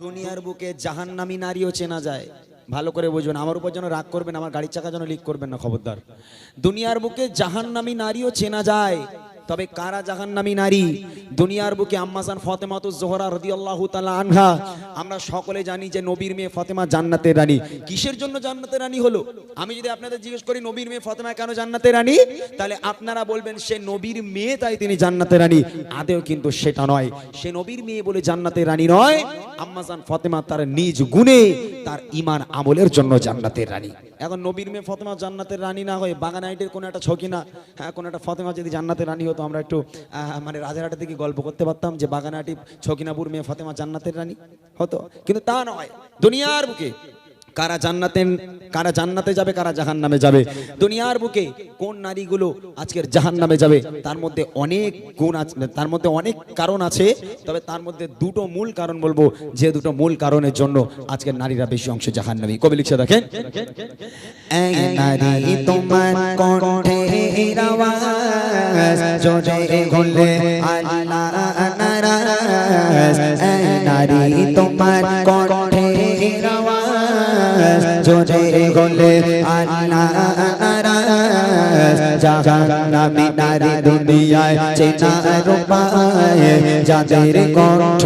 দুনিয়ার বুকে জাহান্নামী নারীও চেনা যায়। ভালো করে বুঝবেন, আমার উপর যেন রাগ করবেন, আমার গাড়ির চাকা যেন লিক করবেন না, খবরদার। দুনিয়ার বুকে জাহান্নামী নারীও চেনা যায়, তবে কারা জাহান্নামী নারী? দুনিয়ার বুকে আম্মাজান ফাতেমাতুজ জোহরা রাদিয়াল্লাহু তাআলা আনহা, আমরা সকলে জানি যে নবীর মেয়ে ফাতেমা জান্নাতের রানী। কিসের জন্য জান্নাতের রানী হলো? আমি যদি আপনাদের জিজ্ঞেস করি নবীর মেয়ে ফাতেমা কেন জান্নাতের রানী, তাহলে আপনারা বলবেন সে নবীর মেয়ে তাই তিনি জান্নাতের রানী। আদেও কিন্তু সেটা নয়, সে নবীর মেয়ে বলে জান্নাতের রানী নয়। আম্মাজান ফাতেমা তার নিজ গুণে, তার ঈমান আমলের জন্য জান্নাতের রানী। এখন নবীর মেয়ে ফাতেমা জান্নাতের রানী না হয়ে বাগানাইটের কোন একটা ছকিনা, হ্যাঁ, কোন একটা ফাতেমা যদি জান্নাতের রানী হতো, আমরা একটু মানে রাজারহাটে থেকে গল্প করতে পারতাম যে বাগানাটি ছকিনাপুর মেয়ে ফাতেমা জান্নাতের রানী হতো, কিন্তু তা নয়। দুনিয়ার বুকে কারা জান্নাতে যাবে, কারা জাহান্নামে যাবে? দুনিয়ার বুকে কোন নারীগুলো আজকের জাহান্নামে যাবে, তার মধ্যে অনেক গুণ আছে, তার মধ্যে অনেক কারণ আছে, তবে তার মধ্যে দুটো মূল কারণ বলবো, যে দুটো মূল কারণের জন্য আজকের নারীরা বেশি অংশ জাহান্নামী। কবি লিখছে দেখেন, এই নারী তোমার কণ্ঠের আওয়াজ জোরে হলে আল্লাহ নারাজ, এই নারী তোমার কণ্ঠের আওয়াজ জোরে হলে আল্লাহ নারাজ, জাহান্নামী নারী দুনিয়ায় চেনা রূপায়, যাদের কণ্ঠ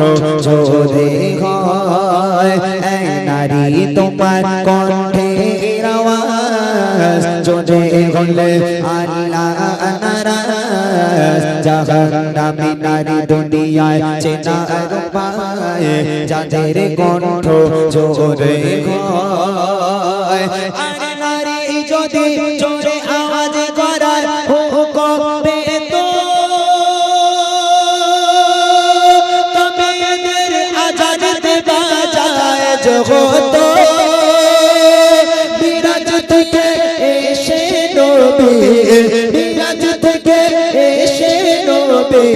জোরে হয়, এই নারী তোমার কণ্ঠের আওয়াজ জোরে হলে আল্লাহ নারাজ, জাহান্নামী নারী দুনিয়ায় চেনা রূপায়, যাদের কণ্ঠ জোরে হয়। আরে নারী যদি জোরে আওয়াজ করার হুকুম পেত, তবে এদের আজাদে বাজায় জগত, বিরাজ থেকে এসে নবী, বিরাজ থেকে এসে নবী,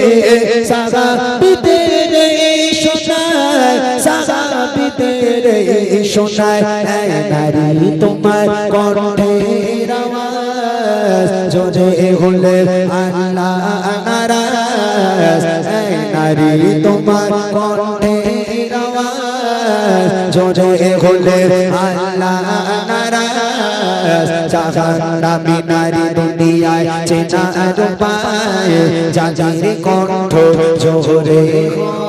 সাহাবীদের শোনায়, সাহাবীদের শোনায়, এই নারী তোমার কণ্ঠের আওয়াজ জোরে হলে আল্লাহ নারাজ, এই নারী তোমার কণ্ঠের আওয়াজ জোরে হলে আল্লাহ নারাজ, জাহান্নামী নারী দুনিয়ায় চেনা রূপায়, যাদের কণ্ঠ জোরে হয়।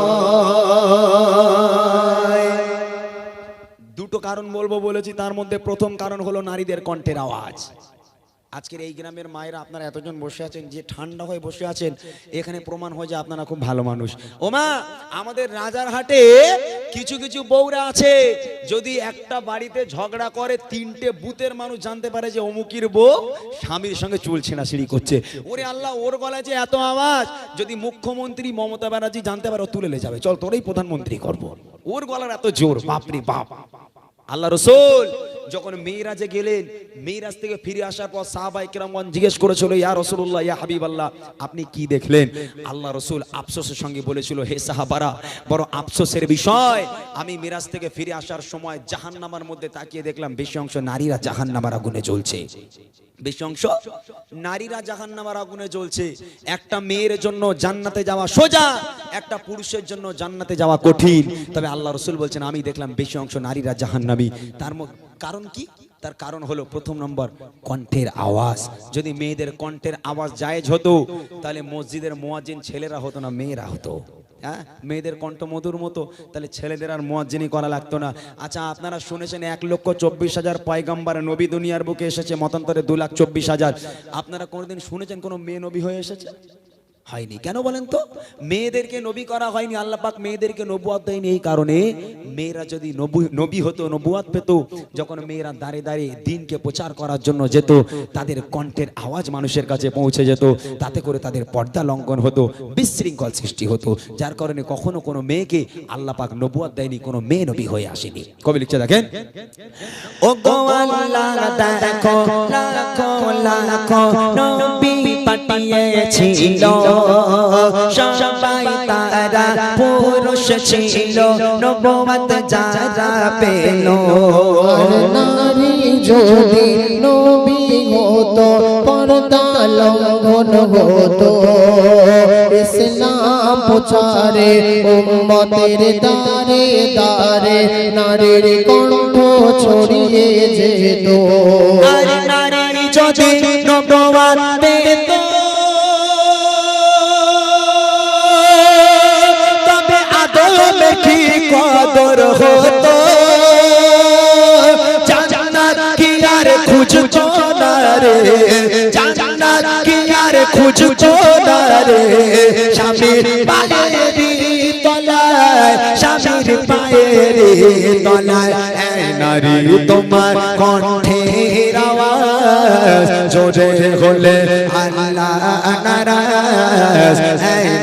দুটো কারণ বলবো বলেছি, তার মধ্যে প্রথম কারণ হলো নারীদের কণ্ঠের আওয়াজ। আজকের এই গ্রামের মায়েরা আপনারা এতজন বসে আছেন, যে ঠান্ডা হয়ে বসে আছেন, এখানে প্রমাণ হয় যে আপনারা খুব ভালো মানুষ। ওমা, আমাদের রাজারহাটে কিছু কিছু বউরা আছে, যদি একটা বাড়িতে ঝগড়া করে, তিনটে বুথের মানুষ জানতে পারে যে অমুকির বউ স্বামীর সঙ্গে চুল ছেঁড়াছিড়ি করছে। ওরে আল্লাহ, ওর গলায় যে এত আওয়াজ, যদি মুখ্যমন্ত্রী মমতা ব্যানার্জি জানতে পারে, ও তুলে নিয়ে যাবে, চল তোরই প্রধানমন্ত্রী করবো। ওর গলার এত জোর, বাপরে বাপ। আল্লাহ রসুল যখন মেরাজে গেলেন, মেরাজ থেকে ফিরে আসার পর সাহাবায়ে কেরামগণ জিজ্ঞেস করেছিল, ইয়া রাসূলুল্লাহ, ইয়া হাবিবাল্লাহ, আপনি কি দেখলেন? আল্লাহ রসুল আফসোসের সঙ্গে বলেছিল, হে সাহাবারা, বড় আফসোসের বিষয়, আমি মেরাজ থেকে ফিরে আসার সময় জাহান্নামের মধ্যে তাকিয়ে দেখলাম বেশি অংশ নারীরা জাহান্নামের আগুনে জ্বলছে, বেশি অংশ নারীরা জাহান্নামের আগুনে জ্বলছে। একটা মেয়ের জন্য জান্নাতে যাওয়া সোজা, একটা পুরুষের জন্য জান্নাতে যাওয়া কঠিন, তবে আল্লাহ রসুল বলছেন আমি দেখলাম বেশি অংশ নারীরা জাহান্নামী। তার কারণ কি? তার কারণ হলো প্রথম নম্বর কণ্ঠের আওয়াজ। যদি মেয়েদের কণ্ঠের আওয়াজ জায়েজ হতো, তাহলে মসজিদের মুয়াজ্জিন ছেলেরা হতো না, মেয়েরা হতো। হ্যাঁ, মেয়েদের কণ্ঠ মধুর মতো, তাহলে ছেলেদের আর মুয়াজ্জিনি করা লাগতো না। আচ্ছা, আপনারা শুনেছেন 1,24,000 পয়গম্বর নবী দুনিয়ার বুকে এসেছে, মতান্তরে 2,24,000। আপনারা কোনোদিন শুনেছেন কোনো মেয়ে নবী হয়ে এসেছে? হয়নি। কেন বলেন তো? মেয়েদেরকে নবী করা হয়নি, আল্লাহ পাক মেয়েদেরকে নবুয়ত দেয়নি। এই কারণে মেয়েরা যদি নবী হতো, নবুয়ত পেত, যখন মেয়েরা দাঁড়িয়ে দাঁড়িয়ে দ্বীনকে প্রচার করার জন্য যেত, তাদের কণ্ঠের আওয়াজ মানুষের কাছে পৌঁছে যেত, তাতে করে তাদের পর্দা লঙ্ঘন হতো, বিশৃঙ্খল সৃষ্টি হতো, যার কারণে কখনো কোনো মেয়েকে আল্লাহ পাক নবুয়ত দেয়নি, কোনো মেয়ে নবী হয়ে আসেনি। কবি লিখছে দেখেন, ও গো আল্লাহ দেখো লাখো লাখো নবী পাঠিয়েছিল, সবাই তারা পুরুষ ছিল, নবুয়ত যারা পেল, নারী যদি নবী হতো, পর পর্দা লঙ্ঘন হতো ইসলাম প্রচারে উম্মতের দারে দারে নারীর কণ্ঠ ছড়িয়ে যেত নারী যদি নবুয়ত পেত তবে আদমের কি কদর হতো জান্নাত কি আর খুঁজতো না রে জান্নাত কি আর খুঁজতো না রে স্বামীর পায়ের তলায় স্বামীর পায়ের তলায় নারী তোমার কণ্ঠের আওয়াজ জোরে হলে আল্লাহ নারাজ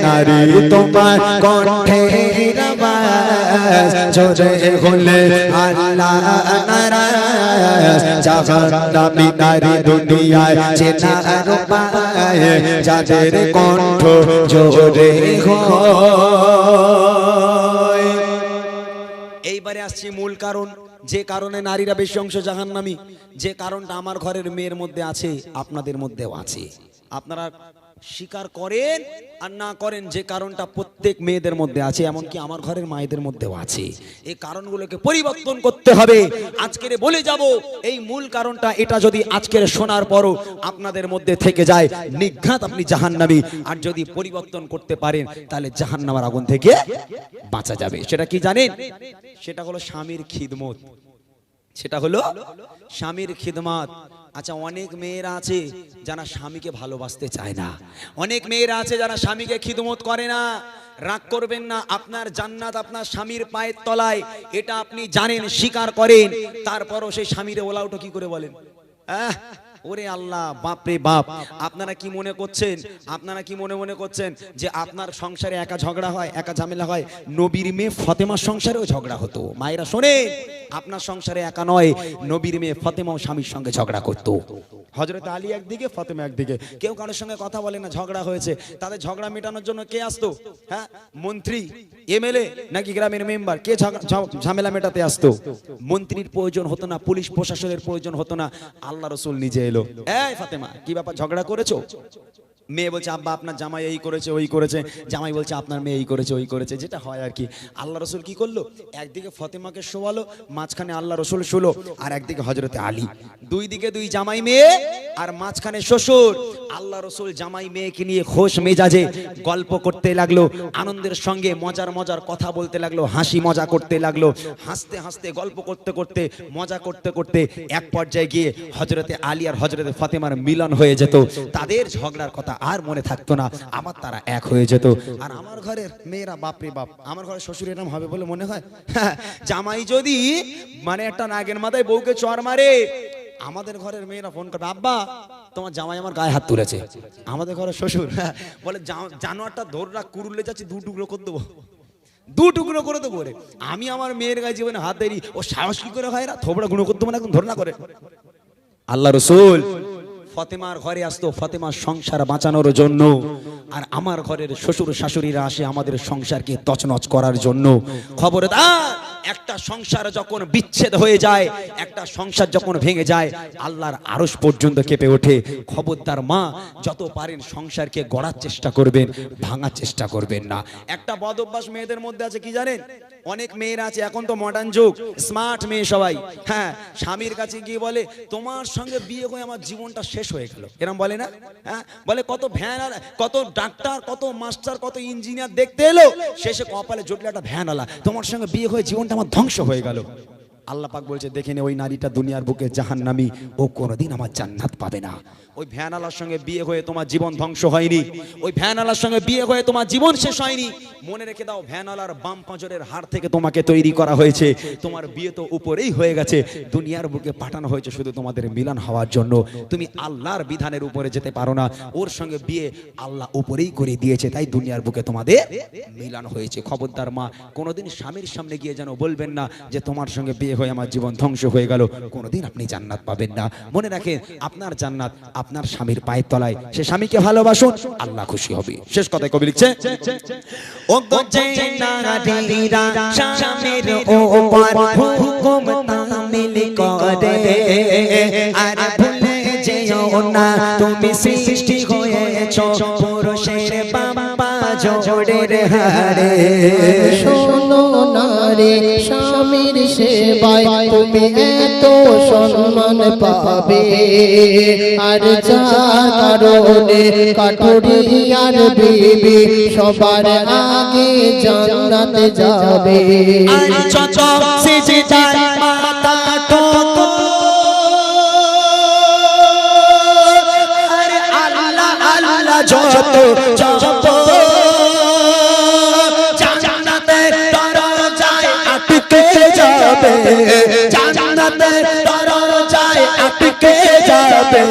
নারী তোমার কণ্ঠের আওয়াজ জোরে হলে আল্লাহ নারাজ জাহান্নামী নারী দুনিয়ায় চেনা পায় যাদের কণ্ঠ জোরে হয়। এইবারে আসছে মূল কারণ, যে কারণে নারীরা বেশি অংশ জাহান্নামী, যে কারণটা আমার ঘরের মেয়ের মধ্যে আছে, আপনাদের মধ্যেও আছে। আপনারা স্বীকার করেন আর না করেন, যে কারণটা প্রত্যেক মেয়েদের মধ্যে আছে, এমনকি আমার ঘরের মায়েদের মধ্যেও আছে। এই কারণগুলোকে পরিবর্তন করতে হবে। আজকের বলে যাব এই মূল কারণটা, এটা যদি আজকের শোনার পরও আপনাদের মধ্যে থেকে যায়, নিঘাত আপনি জাহান্নামী। আর যদি পরিবর্তন করতে পারেন তাহলে জাহান্নামের আগুন থেকে বাঁচা যাবে। সেটা কি জানেন? সেটা হলো স্বামীর খিদমত। সেটা হলো স্বামীর খিদমত। আচ্ছা, অনেক মেয়েরা আছে যারা স্বামীকে ভালোবাসতে চায় না, অনেক মেয়েরা আছে যারা স্বামীকে খিদমত করে না। রাগ করবেন না, আপনার জান্নাত আপনার স্বামীর পায়ের তলায়, এটা আপনি জানেন, স্বীকার করেন, তারপরও সেই স্বামীর ওলাউটো কি করে বলেন? ওরে আল্লাহ, বাপরে বাপ। আপনারা কি মনে করছেন, আপনারা কি মনে করছেন যে আপনার সংসারে একা ঝগড়া হয়, একা ঝামেলা হয়? নবীর মেয়ে ফাতেমার সংসারেও ঝগড়া হতো। মায়েরা শোনেন, আপনার সংসারে একা নয়, নবীর মেয়ে ফাতেমাও স্বামীর সঙ্গে ঝগড়া করতো। হযরত আলী একদিকে, ফাতেমা একদিকে, কেউ কারোর সঙ্গে কথা বলে না, ঝগড়া হয়েছে, তাদের ঝগড়া মেটানোর জন্য কে আসতো? হ্যাঁ, মন্ত্রী, এমএলএ নাকি গ্রামের মেম্বার? কে ঝামেলা মেটাতে আসতো? মন্ত্রীর প্রয়োজন হতো না, পুলিশ প্রশাসনের প্রয়োজন হতো না, আল্লাহ রাসূল নিজে এলো। এই ফাতেমা, কি ব্যাপার, ঝগড়া করেছো? মেয়ে বলছে আব্বা আপনার জামাই এই করেছে ওই করেছে, জামাই বলছে আপনার মেয়ে এই করেছে ওই করেছে, যেটা হয় আর কি। আল্লাহ রসুল কি করলো? একদিকে ফাতেমাকে শোয়ালো, মাঝখানে আল্লাহ রসুল শুলো, আর একদিকে হযরতে আলী। দুই দিকে দুই জামাই মেয়ে, আর মাঝখানে শ্বশুর। আল্লাহ রসুল জামাই মেয়েকে নিয়ে খোশ মেজাজে গল্প করতে লাগলো, আনন্দের সঙ্গে মজার মজার কথা বলতে লাগলো, হাসি মজা করতে লাগলো, হাসতে হাসতে গল্প করতে করতে মজা করতে করতে এক পর্যায়ে গিয়ে হযরতে আলী আর হযরতে ফাতেমার মিলন হয়ে যেত। তাদের ঝগড়ার কথা আর মনে থাকতো না, আবার তারা এক হয়ে যেত। আর আমার ঘরের মেয়েরা, বাপরে বাপ, আমার ঘরের শ্বশুর এরকম হবে বলে মনে হয়? জামাই যদি মানে একটা নাগের মাথায় বউকে চর মারে, আমাদের ঘরের মেয়েরা ফোন করবে, আব্বা তোমার জামাই আমার গায়ে হাত তুলেছে। আমাদের ঘরের শ্বশুর বলে, জানোয়ারটা ধরে কুরুলে যাচ্ছি, দু টুকরো করে দেবো, দু টুকরো করে দেবো রে। আমি আমার মেয়ের গায়ে জীবনে হাত দেরি, ও সাহস কি করে হয়? না থোবড়া গুঁড়ো করতে মানে একদম ধর্ণা করে। আল্লাহ রসুল ফাতেমার ঘরে আসতো ফাতেমার সংসার বাঁচানোর জন্য, আর আমার ঘরের শ্বশুর শাশুড়িরা আসে আমাদের সংসারকে তছনছ করার জন্য। খবরদার, একটা সংসার যখন বিচ্ছেদ হয়ে যায়, একটা সংসার যখন ভেঙে যায়, আল্লাহর আরশ পর্যন্ত কেঁপে ওঠে। খবরদার মা, যত পারেন সংসারকে গড়ার চেষ্টা করবেন, ভাঙার চেষ্টা করবেন না। একটা বদ অভ্যাস মেয়েদের মধ্যে আছে, কি জানেন? অনেক মেয়েরা আছে, এখন তো মডার্ন যুগ, স্মার্ট মেয়ে সবাই, হ্যাঁ, স্বামীর কাছে গিয়ে বলে তোমার সঙ্গে বিয়ে হয়ে আমার জীবনটা শেষ হয়ে গেল, এরকম বলে না? হ্যাঁ, বলে কত ভ্যান, কত ডাক্তার, কত মাস্টার, কত ইঞ্জিনিয়ার দেখতে এলো, শেষে কপালে জুটলে একটা ভ্যানওয়ালা, তোমার সঙ্গে বিয়ে হয়ে জীবনটা আমার ধ্বংস হয়ে গেল। আল্লাহ পাক বলছে, দেখে নে, ওই নারীটা দুনিয়ার বুকে জাহান্নামী, ও কোনোদিন আমার জান্নাত পাবে না। ওই ভ্যানওয়ালার সঙ্গে বিয়ে হয়ে তোমার জীবন ধ্বংস হয়নি, ওই ভ্যানওয়ালার সঙ্গে বিয়ে হয়ে তোমার জীবন শেষ হয়নি। মনে রেখে দাও, ভ্যানওয়ালার বাম পাঁজরের হাড় থেকে তোমাকে তৈরি করা হয়েছে। তোমার বিয়ে তো উপরেই হয়ে গেছে, দুনিয়ার বুকে পাঠানো হয়েছে শুধু তোমাদের মিলন হওয়ার জন্য। তুমি আল্লাহর বিধানের উপরে যেতে পারো না, ওর সঙ্গে বিয়ে আল্লাহ উপরেই করে দিয়েছে, তাই দুনিয়ার বুকে তোমাদের মিলন হয়েছে। খবরদার মা, কোনোদিন স্বামীর সামনে গিয়ে যেন বলবেন না যে তোমার সঙ্গে বিয়ে হয়ে আমার জীবন ধ্বংস হয়ে গেল, কোনোদিন আপনি জান্নাত পাবেন না। মনে রাখেন, আপনার জান্নাত আপনার স্বামীর পায়ের তলায়। সে স্বামীকে ভালোবাসুন, আল্লাহ খুশি হবে। শেষ কথায় কবি লিখছে, ও গজে নারীরা স্বামীর ওপর হুকুম তামিল করে, আর ভুলে যেও না তুমি সৃষ্টি হয়েছ পুরুষের বাবা জোড়ের হারে শোনো না রে স্বামীর সেবায় তুমি এত সম্মান পাবে আর যার কারণে কাটুরি আর বিবি সবার আগে জান্নাতে যাবে আর যত সিজদার মাথা ঠোকো আর আল্লাহ আল্লাহ যত জপ জান্নাতে দরজায় আটকে যাবে জান্নাতে দরজায় আটকে যাবে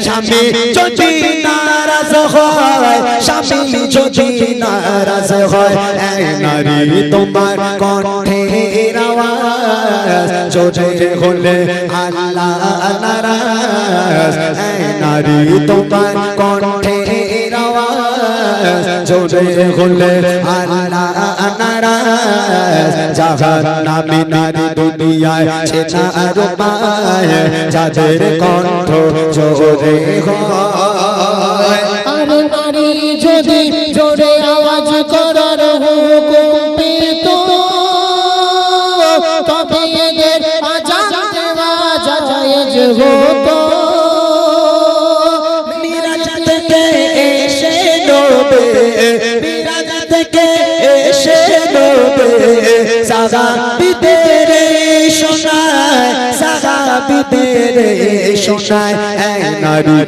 স্বামী যদি নারাজ হয় স্বামী যদি নারাজ হয় এই নারী তোমার কণ্ঠের আওয়াজ জোরে হলে আল্লাহ নারাজ এই নারী তোমার কণ্ঠের আওয়াজ জোরে হলে আল্লাহ নারাজ জাহান্নামী নারী দুনিয়ায় ছেনা আর পায় যাদের কণ্ঠ জোরে হয় আর নারী যদি জোরে আওয়াজ করার হুকুম পেত তবে এদের আজান দেওয়া জায়েজ হতো মিরাজ থেকে এসে নবে মিরাজ থেকে এসে নবে সাহাবীদের শোনায় সাহাবীদের শোনায় এই নারী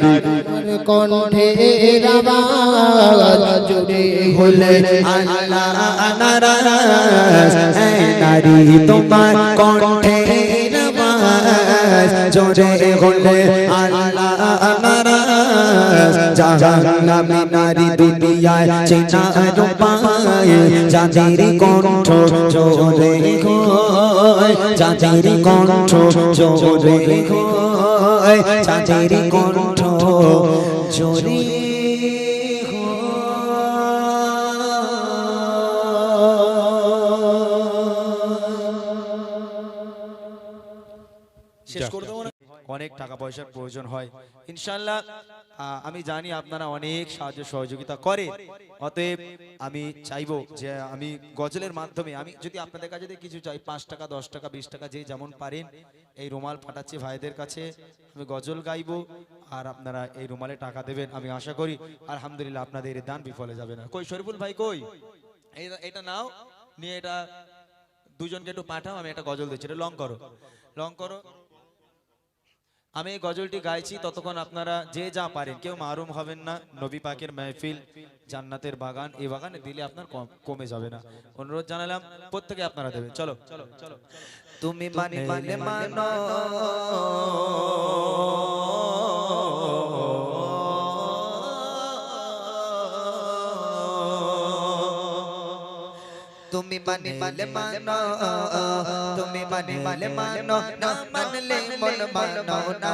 কণ্ঠের আওয়াজ জোরে হলে আল্লাহ নারাজ এই নারী তোমার কণ্ঠের আওয়াজ জোরে হলে আল্লাহ নারাজ জাহান্নামী নারী দুনিয়ায় চেনা আর পায় যাদের কণ্ঠ জোরে হয় যাদের কণ্ঠ জোরে হয় যাদের কণ্ঠ জোরে শেষ করে দেবো না অনেক টাকা পয়সার প্রয়োজন হয় ইনশাআল্লাহ আমি জানি আপনারা অনেক সাহায্য সহযোগিতা করে অতএব আমি চাইবো যে আমি গজলের মাধ্যমে আমি যদি আপনাদের কাছে কিছু চাই 5 টাকা 10 টাকা 20 টাকা যে যেমন পারেন এই রুমাল পাঠাচ্ছি ভাইদের কাছে আমি গজল গাইবো আর আপনারা এই রুমালে টাকা দেবেন আমি আশা করি আলহামদুলিল্লাহ আপনাদের এই দান বিফলে যাবে না কই শরীফুল ভাই কই এটা নাও নিয়ে এটা দুজনকে একটু পাঠাও আমি একটা গজল দিচ্ছি এটা লং করো আমি এই গজলটি গাইছি ততক্ষণ আপনারা যে যা পারেন কেউ মারুম হবেন না নবী পাকের মাহফিল জান্নাতের বাগান এই বাগানে দিলে আপনার কমে যাবে না অনুরোধ জানালাম প্রত্যেকে আপনারা দেবেন চলো তুমি মানলে মানো তুমি মানলে মানো তুমি মানলে মানো না মানলে মন মানো না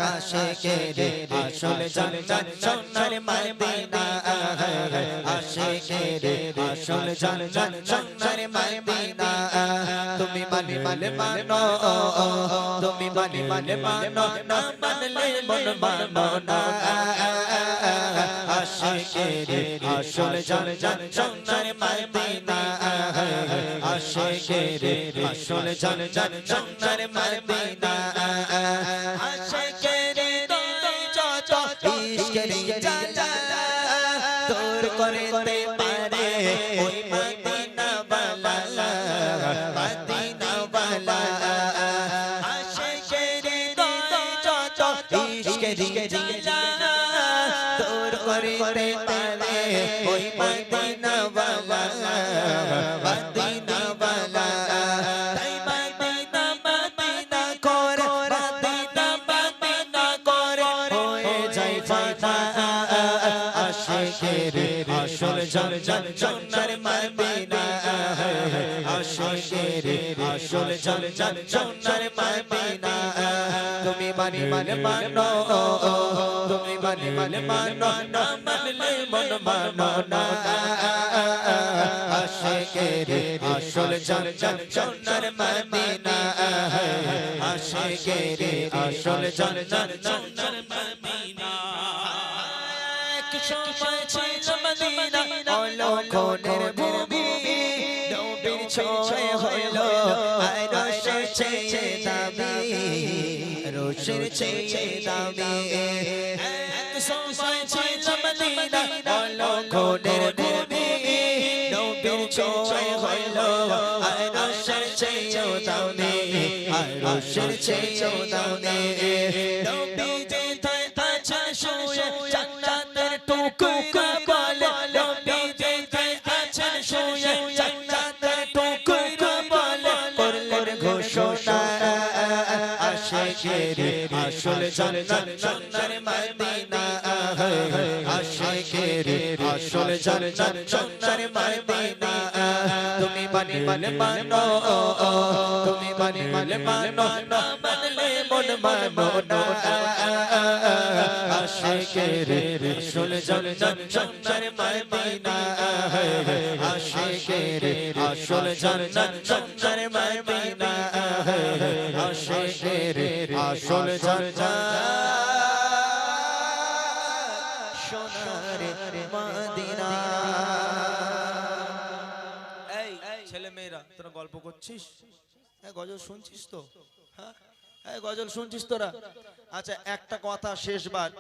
আশিকের আসল জান্নাত সোনার মদিনা আশিকের আসল জান্নাত সোনার মদিনা তুমি মানলে মানো তুমি মানলে মানো না মানলে মন মানো না আশিকের আসল জান্নাত সোনার মদিনা আশিকের আসল জান্নাত সোনার মদিনা আশিকের যত ইশকের জালা দূর করতে পারে ওই মদিনা বালা আশিকের যত ইশকের জালা দূর করতে পারে ওই মদিনা বালা তাই মদিনা করে মদিনা করে হয়ে যায় ফাটা আশিকের আসল জান্নাত সোনার মদিনা আশিকের আসল জান্নাত সোনার মদিনা তুমি মানলে মানো তুমি মানলে মানো না মানলে মন মানো না আশিকের আসল জান্নাত সোনার মদিনা আশিকের আসল জান্নাত সোনার মদিনা এক সময় ছিল মদিনা অলক্ষণের ভূমি নবীর ছোঁয়া হলো আর রোশের চেয়ে দামি রোশের চেয়ে দামি এক সময় ছিল মদিনা অলক্ষণের ভূমি নবীর ছোঁয়া হলো আর রোশের চেয়ে দামি আর রোশের চেয়ে দামি নবী যে আছে শুয়ে জান্নাতের টুকরা বলে নবী যে আছে শুয়ে জান্নাতের টুকরা বলে করলেন ঘোষণা আশিকের আসল জান্নাত সোনার মদিনা আশিকের আসল জান্নাত সোনার মদিনা তুমি মানলে মানো তুমি মানলে মানো না মানলে মন মানো না আশিকের আসল জান্নাত সোনার মদিনা আশিকের আসল জান্নাত সোনার মদিনা আশিকের আসল জান্নাত সোনার মদিনা এই ছেলে মেয়েরা তোরা গল্প করছিস হ্যাঁ গজল শুনছিস তো হ্যাঁ এই গজল শুনছিস তোরা আচ্ছা একটা কথা শেষবার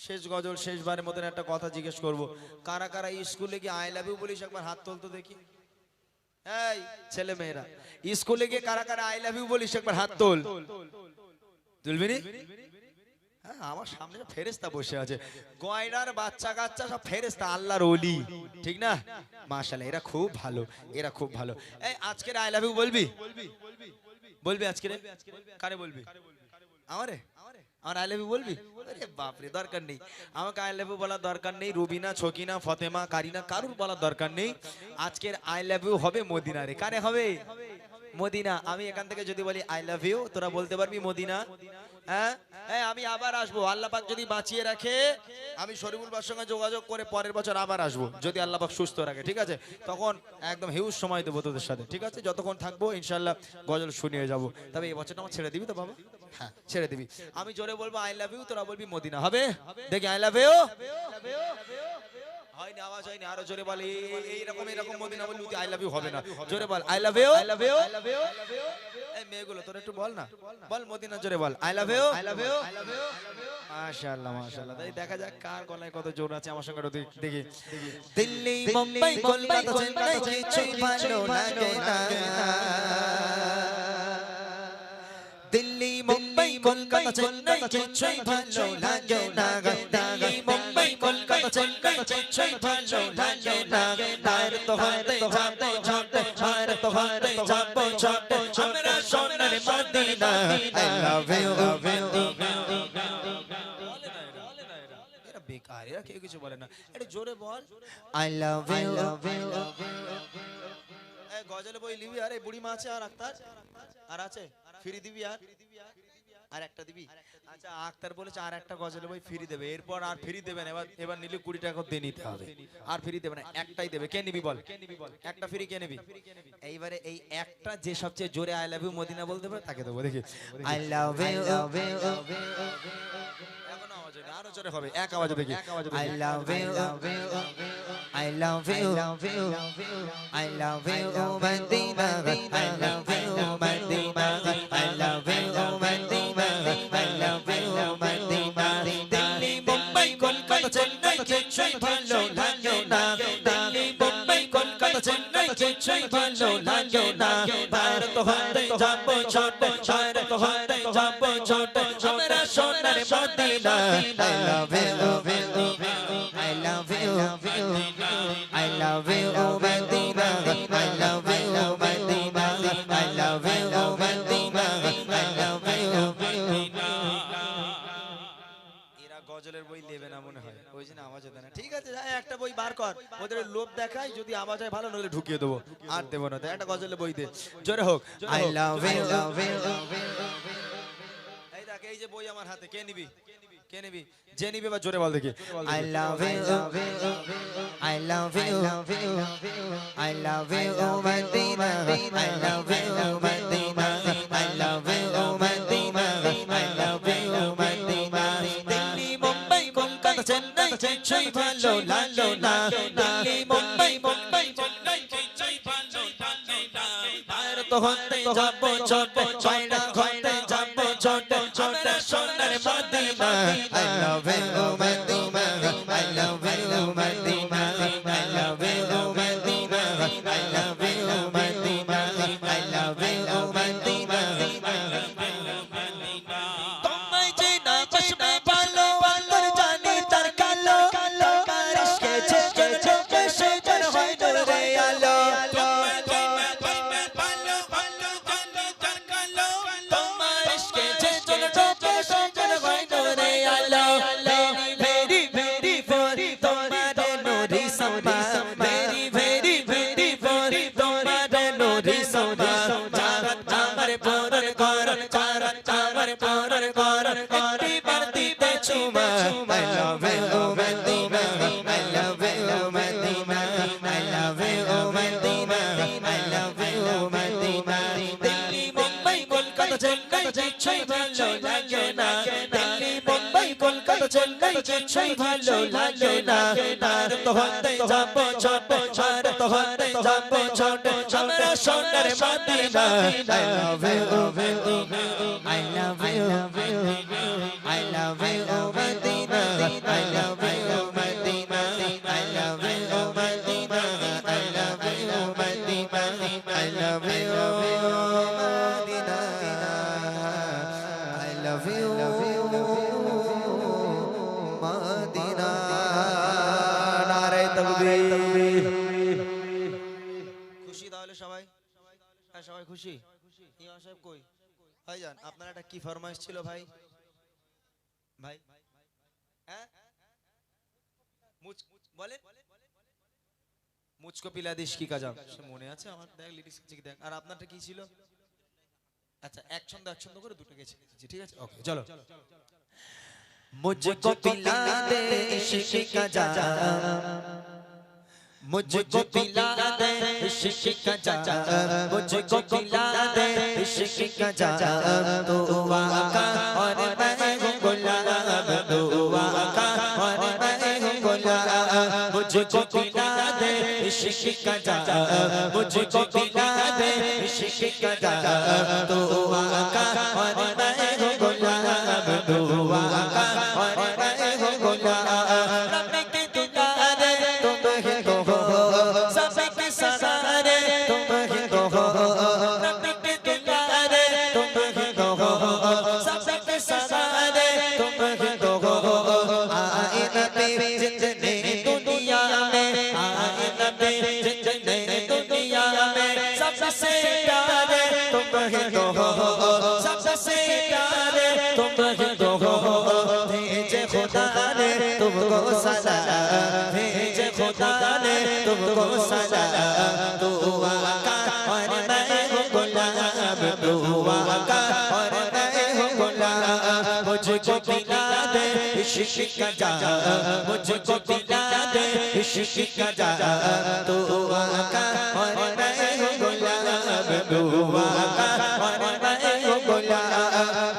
শেষ গজল শেষবারের মতন একটা কথা জিজ্ঞেস করব কারা কারা স্কুলে গিয়ে আই লাভ ইউ বলিস একবার হাত তোলতো দেখি এই ছেলে মেয়েরা স্কুলে গিয়ে কারা কারা আই লাভ ইউ বলিস একবার হাত তোল তুলবি নি হ্যাঁ আমার সামনে ফেরেশতা বসে আছে গয়নার বাচ্চা কাচ্চা সব ফেরেশতা আল্লাহর ওলি ঠিক না মাশাআল্লাহ এরা খুব ভালো এরা খুব ভালো এই আজকের আই লাভ ইউ বলবি বলবি আজকে কারে বলবি আমারে আমার আই লাভ ইউ বলবি আরে বাপ রে দরকার নেই আমাকে আই লাভ ইউ বলার দরকার নেই রুবিনা ছকিনা ফতেমা কারিনা কারুর বলার দরকার নেই আজকের আই লাভ ইউ হবে মদিনারে কারে হবে মদিনা আমি এখান থেকে যদি বলি আই লাভ ইউ তোরা বলতে পারবি মদিনা হ্যাঁ আমি আবার আসবো আল্লাহ পাক যদি বাঁচিয়ে রাখে আমি শরীফুল ভাইয়ের সঙ্গে যোগাযোগ করে পরের বছর আবার আসবো যদি আল্লাহ পাক সুস্থ রাখে ঠিক আছে তখন একদম হিউজ সময় দেবো তোদের সাথে ঠিক আছে যতক্ষণ থাকবো ইনশাআল্লাহ গজল শুনিয়ে যাবো তবে এই বছরটা আমার ছেড়ে দিবি তো বাবা হ্যাঁ ছেড়ে দিবি আমি জোরে বলবো আই লাভ ইউ তোরা বলবি মদিনা হবে দেখি আই লাভ ইউ হয়নি আওয়াজ হয়নি আরো জোরে বল এইরকম এরকম মদিনা বললি আই লাভ ইউ হবে না জোরে বল I love you I love you এই মেয়েগুলো তোরা একটু বল না বল মদিনা জোরে বল I love you I love you মাশাআল্লাহ মাশাআল্লাহ তাই দেখা যাক কার গলায় কত জোর আছে আমার সঙ্গে দেখি দিল্লি মুম্বাই কলকাতা চেন্নাই কিছুই ভালো লাগে না দিল্লি মুম্বাই কলকাতা চেন্নাই কিছুই ভালো লাগে না দিল্লি মুম্বাই কলকাতা চেন্নাই কিছুই ভালো লাগে না তার তো হতে যাবে ছোটে আর তো হতে যাবে ছোটে আমরা সোনার মদিনা আই লাভ ইউ এরা বেকার এরা কেউ কিছু বলে না এটা জোরে বল আই লাভ ইউ এই গজল বই লিবি আরে বুড়ি মা আছে আর আক্তার আর আছে ফ্রি দিবি আর একটা দিবি আচ্ছা আক্তার বলেছে আর একটা গজল বই ফ্রি দেবে এরপর আর ফ্রি দেবে না এবার নিলে 20 টাকা দিয়ে নিতে হবে আর ফ্রি দেবে না একটাই দেবে কে নিবি বল একটা ফ্রি কে নিবি এইবারে এই একটা যে সবচেয়ে জোরে আই লাভ ইউ মদিনা বলতে পারে তাকে দেবো দেখি আই লাভ ইউ এখন আওয়াজ হবে আরো জোরে হবে এক আওয়াজে দেখি I love you I love you, I love you, Medina. I love you, Medina. I love you, Medina. I love you, Medina. Delhi, Mumbai, Kolkata, Chennai, কিছুই ভালো লাগে না দিল্লি মুম্বাই কলকাতা চেন্নাই কিছুই ভালো লাগে না ভারত হতে যাবো ছোট ভারত হতে যাবো ছোট আমরা সোনার Medina I love you, I love you, I love you, Medina. I love you, Medina. I love you, Medina. I love you, Medina. এরা গজলের বই নেবে না মনে হয় ওই জন্য আওয়াজ দেয় না ঠিক আছে যাই একটা বই বার কর ওদের লোভ দেখাই যদি আওয়াজ হয় ভালো নইলে ঢুকিয়ে দেবো আর দেবো না একটা গজলের বই দে জোরে হোক I love you, এই দেখ এই যে বই আমার হাতে কে নিবি কে নিবি যে নিবি বা জোরে বল দেখি I love you, I love you, I love you, Medina. I love you, Medina. I love you, Medina. I love you, Medina. Delhi Mumbai Kolkata Chennai Chennai ভালো লাগলো না দিল্লি মুম্বাই মুম্বাই চেন্নাই চেন্নাই ভালো লাগলো না ভারত হতে যাবো ছোট চায়না হতে যাবো ছোট ছোট সোনার Medina I love you, Medina. I love you, Medina. I love you, Medina. I love you, Medina. I love you, Medina. তোমায় যে না বসবে ভালো অন্তর জানি তার কালো তোমার ইশকে ছেড়ে চোখে সে যেন হয় নূরে আলো তোমায় যে না বসবে ভালো অন্তর জানি তার কালো তোমার ইশকে ছেড়ে চোখে সে যেন হয় নূরে আলো ভেরি ভেরি ভেরি তোমার নূরি সমা ভেরি ভেরি ভেরি ভেরি তোমার নূরি সমা জাগত আমার পরর করন চারত আমার পরর করন একটি বারতি বেচুমা I love you, Medina. I love you, Medina. I love you, Medina. I love you, Medina. Delhi Mumbai Kolkata Chennai কিছুই ভালো লাগে না দিল্লি মুম্বাই কলকাতা চেন্নাই কিছুই ভালো লাগে না ভারত হতে যাবো ছোট ভারত হতে যাবো ছোট আমরা সোনার Medina I love you, I love you, I love you, Medina. I love you, Medina. I love you, Medina. I love you, Medina. I love you, Medina. I love you, Medina. নারে তাকবীর। খুশি তাহলে সবাই হ্যাঁ সবাই খুশি ইমাম সাহেব কই ভাইজান আপনার একটা কি ফরমাইশ ছিল ভাই ভাই হ্যাঁ বলেন মুঝকো পিলা দিস কি কাজাম সে মনে আছে আমার দেখ লিরিক্স আছে কি দেখ আর আপনারটা কি ছিল আচ্ছা এক ছন্দ করে দুটো গেছে ঠিক আছে ওকে চলো মুঝকো পিলা দে ইশক का जाम मुझको पिला दे इश्क का जाम मुझको पिला दे इश्क का जाम तो आका और मैं हूँ गुलाब तो आका और मैं हूँ गुलाब मुझको पिला दे इश्क का जाम मुझको पिला दे इश्क का जाम तो आका और मैं हूँ गुलाब तो आका और मैं हूँ गुलाब रब के दुलारे तुम ही तो हो सबके सहारे तुम ही तो हो रब के दुलारे तुम ही तो हो सबके सहारे तुम ही तो हो आए नबी जितने दुनिया में आए नबी जितने दुनिया में सबसे प्यारे तुम ही तो हो सबसे प्यारे तुम ही तो हो भेजे खुदा ने तुमको सलाम भेजे खुदा ने तुमको सलाम तू आका और मैं हूँ गुलाब तू आका और मैं हूँ गुलाब मुझको पिला दे इश्क का जाम मुझको पिला दे इश्क का जाम तू आका और मैं हूँ गुलाब तू आका और मैं हूँ गुलाब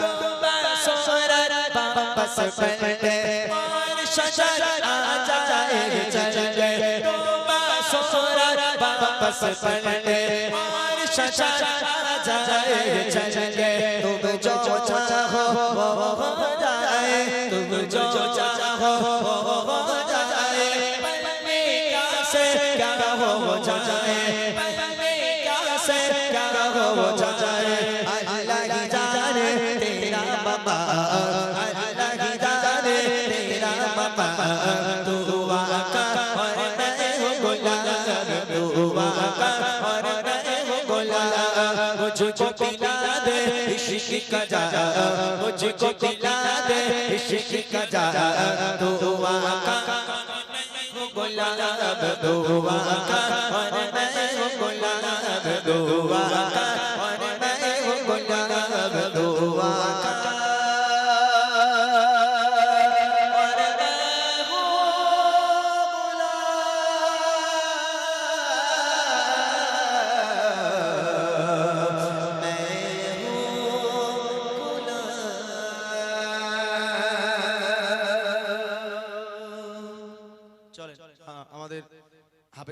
बस पलटे और शजर आ जाए चले बस पलटे और शजर आ जाए चले तुम जो चाहो हो जाए तुम जो चाहो हो जाए क्या से क्या हो जाए क्या से क्या हो जाए अल्लाह ही जाने तेरा बाबा तू आका और मैं हूँ गुलाब तू आका और मैं हूँ गुलाब मुझको पिला दे इश्क का जाम मुझको पिला दे इश्क का जाम तू आका गुलाब तू आका और मैं हूँ गुलाब तू आका और मैं हूँ गुलाब तू आका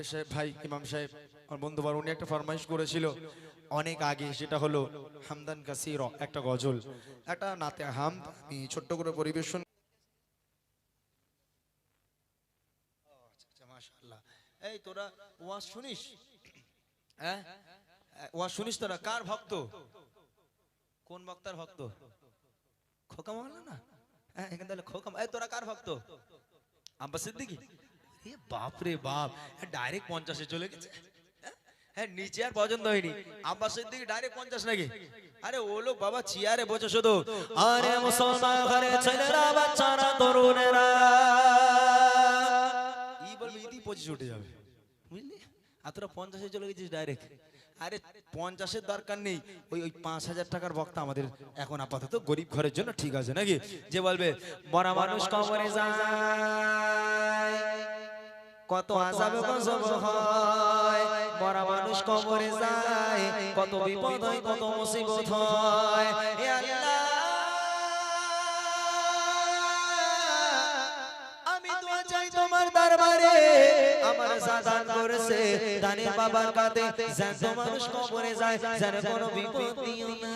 আমির সাহেব ভাই ইমাম সাহেব আমার বন্ধুবার উনি একটা ফরমাইশ করেছিল অনেক আগে, সেটা হলো হামদান কাসির একটা গজল, একটা নাতে হামদ আমি ছোট্ট করে পরিবেশন। মাশাআল্লাহ। এই তোরা ওয়াজ শুনিস? হ্যাঁ ওয়াজ শুনিস তোরা? কার ভক্ত? কোন বক্তার ভক্ত? খোকা মাওলানা? হ্যাঁ এখান থেকে খোকা। এই তোরা কার ভক্ত? আব্বাস সিদ্দিকী? এ বাপ রে বাপ, ডাইরেক্ট 50-এ চলে গেছে। হ্যাঁ নিচে আর পছন্দ হয়নি, আব্বাস সিদ্দিকী ডাইরেক্ট 50 নাকি? আরে ও লোক বাবা চেয়ারে বসে শুধু আরে মুসলমান ঘরে ছেলেরা বাচ্চারা তরুণেরা ই বলবে ইতি 25 উঠে যাবে, বুঝলি? আর তোরা 50-এ চলে গেছিস ডাইরেক্ট। আরে 50-এর দরকার নেই, ওই 5,000 টাকার বক্তা আমাদের এখন আপাতত গরিব ঘরের জন্য ঠিক আছে নাকি? যে বলবে মরা মানুষ কবরে যায়, কত আযাব গজব হয়, মরা মানুষ কবরে যায়, কত বিপদ হয়, কত মুসিবত হয়। হে আল্লাহ আমি দোয়া চাই তোমার দরবারে, আমার সাজান করেছে দানের বাবার কাঁধে, জ্যান্ত মানুষ কবরে যায়, যেন কোনো বিপদ দিও না।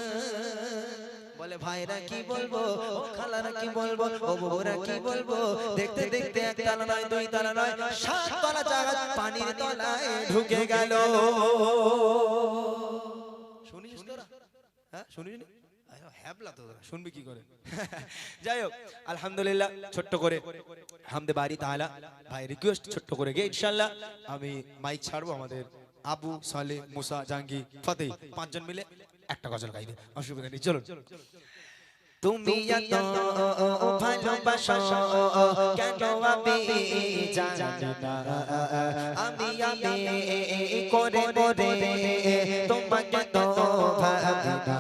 বলে ভাইরা কি বলবো, ও খালারা কি বলবো, ও বউরা কি বলবো, দেখতে দেখতে এক তালা নয়, দুই তালা নয়, 7 তলা জাহাজ পানির তলায় ঢুকে গেল। শুনিস তোরা? হ্যাঁ শুনিস? হ্যাবলা তো তোরা, শুনবি কি করে? যাই হোক আলহামদুলিল্লাহ, ছোট্ট করে হামদে বাড়ি তাআলা ভাই রিকোয়েস্ট ছোট্ট করে গে ইনশাআল্লাহ আমি মাইক ছাড়বো। আমাদের আবু সালে মুসা জাঙ্গি ফতেহ 5 জন মিলে একটা গজল গাইবে, অসুবিধা নেই, চলুন। তুমি এত ভালোবাসো কেন আমি জানি না, আমি করে করে তোমাকে তো ভাবি না,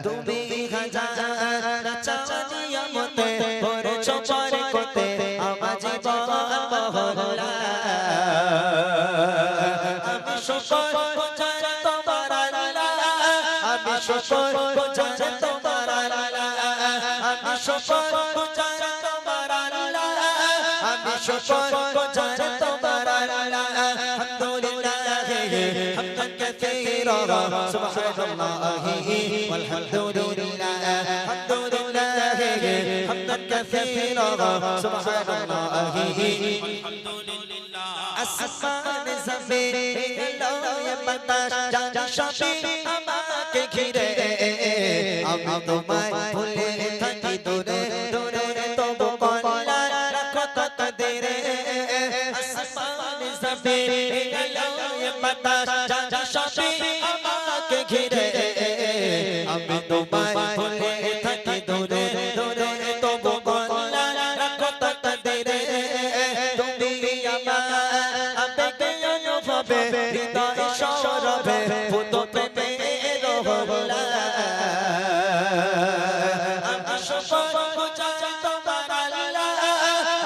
তুমি হাজার চাঁদিয়া মতে করেছো পরে করতে আমার জীবন মহল্লা, আমি শুকর গুজার তোমার আল্লাহ, আমি শুকর গুজার তোমার আল্লাহ, আমি শুকর গুজার তোমার আল্লাহ, আমি শুকর গুজার তোমার আল্লাহ। আলহামদুলিল্লাহ হামদান কাসীরা সুবহানাল্লাহি ওয়ালহামদুলিল্লাহ, আলহামদুলিল্লাহ হামদান কাসীরা সুবহানাল্লাহি ওয়ালহামদুলিল্লাহ। আসমান জমিন লয়ে বাতাস জানি সবই আমাকে ঘিরে, আমি তোমায় ভুলে থাকি দূরে দূরে, তবু কল্লা রাখো তাকদীরে। আসমান জমিন লয়ে বাতাস জানি সবই আমাকে ঘিরে, আমি তোমায় ভুলে থাকি দূরে দূরে, তবু কল্লা রাখো তাকদীরে। তুমি আমার আবেগে অনুভবে হৃদয় সৌরভে পুত প্রেমের হল্লা, আমি শুকর গুজার তোমার আল্লাহ,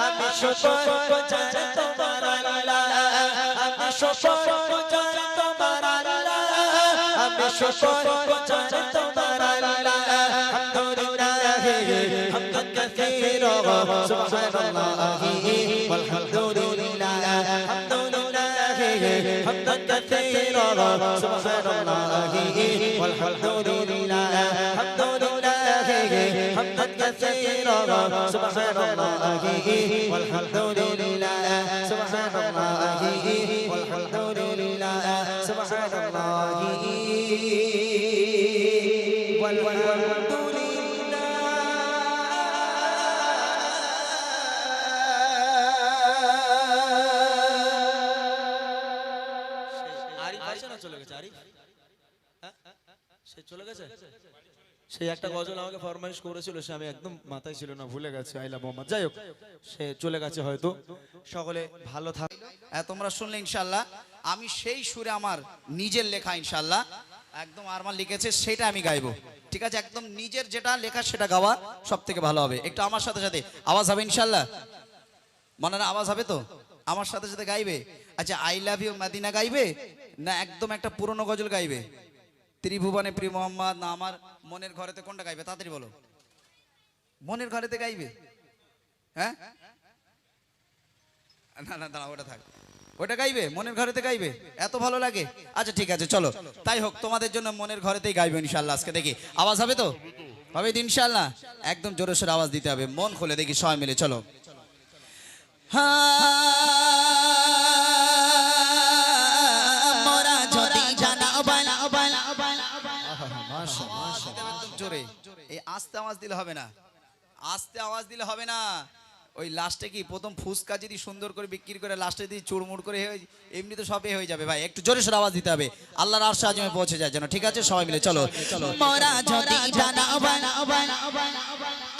আমি শুকর গুজার তোমার আল্লাহ, আমি শুকর গুজার তোমার আল্লাহ, আমি শুকর গুজার তোমার আল্লাহ। আলহামদুলিল্লাহ হামদান কাসীরা সুবহানাল্লাহি ওয়ালহামদুলিল্লাহ, আলহামদুলিল্লাহ হামদান কাসীরা সুবহানাল্লাহি ওয়ালহামদুলিল্লাহ, আলহামদুলিল্লাহ হামদান কাসীরা সুবহানাল্লাহি ওয়ালহামদুলিল্লাহ, সুবহানাল্লাহি ওয়ালহামদুলিল্লাহ, সুবহানাল্লাহি সে একটা গজল আমাকে ফরমাইশ করেছিল, সে আমি একদম মাথায় ছিল না, ভুলে গেছে, আইলা মোহাম্মদ। যাই হোক সে চলে গেছে হয়তো। সকলে ভালো থাক। তোমরা শুনলে ইনশাআল্লাহ আমি সেই সুরে আমার নিজের লেখা ইনশাআল্লাহ একদম আরমান লিখেছে সেটা আমি গাইবো, ঠিক আছে? একদম নিজের যেটা লেখা সেটা গাওয়া সব থেকে ভালো হবে। একটু আমার সাথে সাথে আওয়াজ হবে ইনশাআল্লাহ, মনে আওয়াজ হবে তো? আমার সাথে সাথে গাইবে। আচ্ছা আই লাভ ইউ মদিনা গাইবে না একদম একটা পুরনো গজল গাইবে? ত্রিভুবনে প্রিয় মোহাম্মদ না আমার মনের ঘরেতে, কোনটা গাইবে তাড়াতাড়ি বলো? মনের ঘরেতে গাইবে? হ্যাঁ না না দাঁড়া ওটা থাক। ওটা গাইবে মনের ঘরেতে গাইবে এত ভালো লাগে আচ্ছা ঠিক আছে চলো তাই হোক তোমাদের জন্য মনের ঘরেতেই গাইবে ইনশাআল্লাহ আজকে দেখি আওয়াজ হবে তো হবে তো ইনশাআল্লাহ একদম জোরে সোরে আওয়াজ দিতে হবে মন খুলে দেখি সবাই মিলে চলো মোরা যদি জানা বালা বালা একদম জোরে এই আস্তে আওয়াজ দিলে হবে না আস্তে আওয়াজ দিলে হবে না ওই লাস্টে কি প্রথম ফুসকা যদি সুন্দর করে বিক্রি করে লাস্টে যদি চুরমুড় করে এমনি তো সবই হয়ে যাবে ভাই একটু জোরে সোরে আওয়াজ দিতে হবে আল্লাহর আরশে আজমে পৌঁছে যায় যেন ঠিক আছে সবাই মিলে চলো চলো মোরা যদি জানা বালা বালা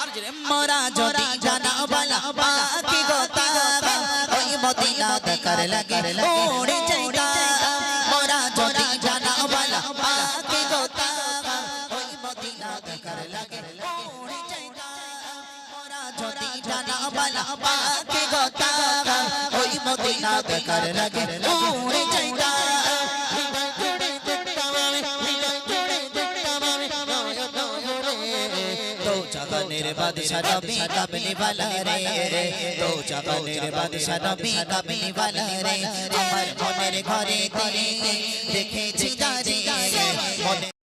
আর জোরে মোরা যদি জানা বালা বাকি গোতা ওই মদিনা দেখার লাগে ওড়ে যাইতা মোরা যদি জানা বালা বাকি গোতা ওই মদিনা দেখার লাগে ওড়ে যাইতা মোরা যদি জানা বালা বাকি গোতা ওই মদিনা দেখার লাগে ওড়ে যাইতা জাগানের বাদশা নবী কামলি वाला রে তো জাগানের বাদশা নবী কামলি वाला রে আমার মনের ঘরে